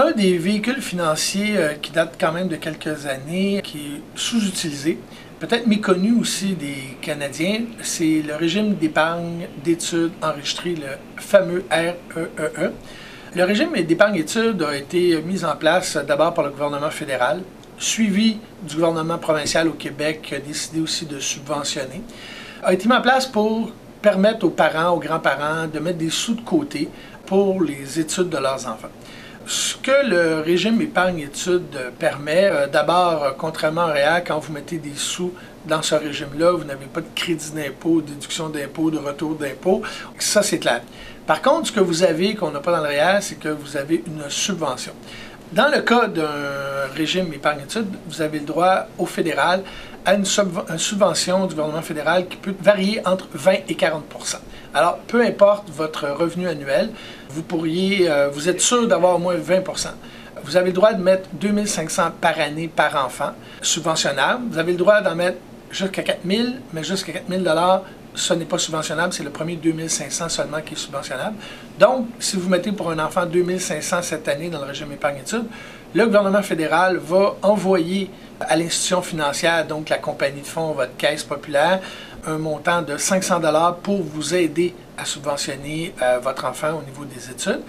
Un des véhicules financiers qui date quand même de quelques années, qui est sous-utilisé, peut-être méconnu aussi des Canadiens, c'est le régime d'épargne d'études enregistré, le fameux REEE. Le régime d'épargne d'études a été mis en place d'abord par le gouvernement fédéral, suivi du gouvernement provincial au Québec, qui a décidé aussi de subventionner, a été mis en place pour permettre aux parents, aux grands-parents de mettre des sous de côté pour les études de leurs enfants. Ce que le régime épargne-études permet, d'abord, contrairement au REER, quand vous mettez des sous dans ce régime-là, vous n'avez pas de crédit d'impôt, de déduction d'impôt, de retour d'impôt. Ça, c'est clair. Par contre, ce que vous avez, qu'on n'a pas dans le REER, c'est que vous avez une subvention. Dans le cas d'un régime épargne-études, vous avez le droit au fédéral à une subvention du gouvernement fédéral qui peut varier entre 20 et 40 %. Alors, peu importe votre revenu annuel, vous êtes sûr d'avoir au moins 20 %. Vous avez le droit de mettre 2 500 par année par enfant, subventionnable. Vous avez le droit d'en mettre jusqu'à 4 000, mais jusqu'à 4 000 $, ce n'est pas subventionnable, c'est le premier 2 500 seulement qui est subventionnable. Donc, si vous mettez pour un enfant 2 500 cette année dans le régime épargne-études, le gouvernement fédéral va envoyer à l'institution financière, donc la compagnie de fonds, votre caisse populaire, un montant de 500 $ pour vous aider à subventionner votre enfant au niveau des études.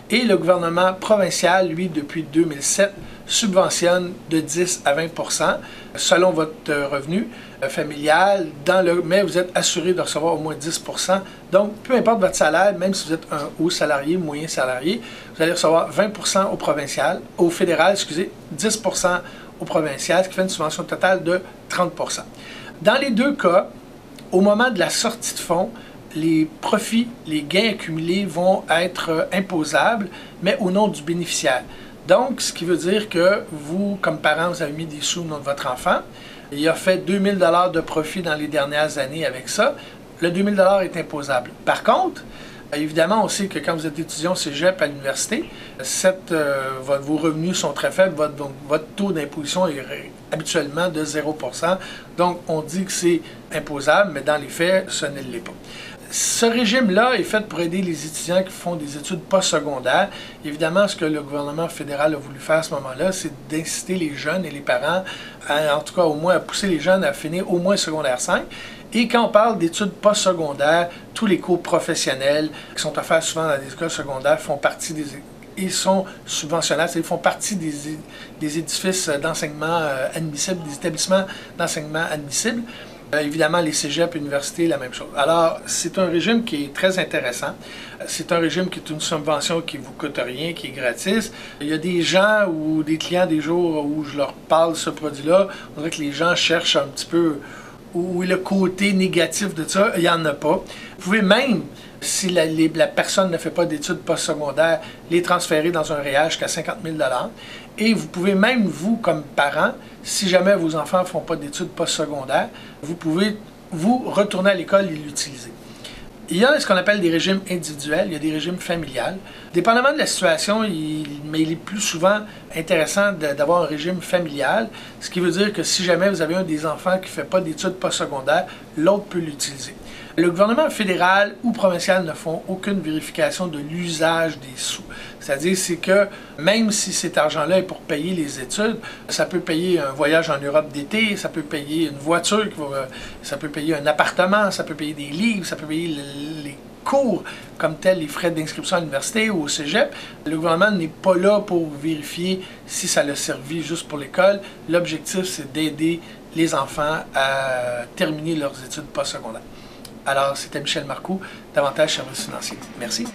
Et le gouvernement provincial, lui, depuis 2007, subventionne de 10 à 20 % selon votre revenu familial, mais vous êtes assuré de recevoir au moins 10 %. Donc, peu importe votre salaire, même si vous êtes un haut salarié, moyen salarié, vous allez recevoir 20 % au fédéral, 10 % au provincial, ce qui fait une subvention totale de 30 %. Dans les deux cas, au moment de la sortie de fonds, les profits, les gains accumulés vont être imposables, mais au nom du bénéficiaire. Donc, ce qui veut dire que vous, comme parent, vous avez mis des sous au nom de votre enfant. Il a fait 2 000 $ de profit dans les dernières années avec ça. Le 2 000 $ est imposable. Par contre, évidemment, on sait que quand vous êtes étudiant au cégep à l'université, vos revenus sont très faibles, votre taux d'imposition est habituellement de 0 %. Donc, on dit que c'est imposable, mais dans les faits, ce ne l'est pas. Ce régime-là est fait pour aider les étudiants qui font des études postsecondaires. Évidemment, ce que le gouvernement fédéral a voulu faire à ce moment-là, c'est d'inciter les jeunes et les parents, en tout cas au moins à pousser les jeunes à finir au moins secondaire 5. Et quand on parle d'études postsecondaires, tous les cours professionnels qui sont offerts souvent dans les écoles secondaires font partie ils sont subventionnables, c'est-à-dire font partie des édifices d'enseignement admissibles, des établissements d'enseignement admissibles. Évidemment, les cégeps, universités, la même chose. Alors, c'est un régime qui est très intéressant. C'est un régime qui est une subvention qui ne vous coûte rien, qui est gratis. Il y a des gens ou des clients des jours où je leur parle de ce produit-là, on dirait que les gens cherchent un petit peu où est le côté négatif de ça. Il n'y en a pas. Vous pouvez même, si la personne ne fait pas d'études postsecondaires, les transférer dans un REER jusqu'à 50 000 $. Et vous pouvez même, vous, comme parent, si jamais vos enfants ne font pas d'études postsecondaires, vous pouvez vous retourner à l'école et l'utiliser. Il y a ce qu'on appelle des régimes individuels, il y a des régimes familiales. Dépendamment de la situation, mais il est plus souvent intéressant d'avoir un régime familial, ce qui veut dire que si jamais vous avez un des enfants qui ne fait pas d'études postsecondaires, l'autre peut l'utiliser. Le gouvernement fédéral ou provincial ne font aucune vérification de l'usage des sous. C'est-à-dire, c'est que même si cet argent-là est pour payer les études, ça peut payer un voyage en Europe d'été, ça peut payer une voiture, ça peut payer un appartement, ça peut payer des livres, ça peut payer les cours comme tels, les frais d'inscription à l'université ou au cégep. Le gouvernement n'est pas là pour vérifier si ça l'a servi juste pour l'école. L'objectif, c'est d'aider les enfants à terminer leurs études postsecondaires. Alors, c'était Michel Marcoux, d'Avantage Services financiers. Merci.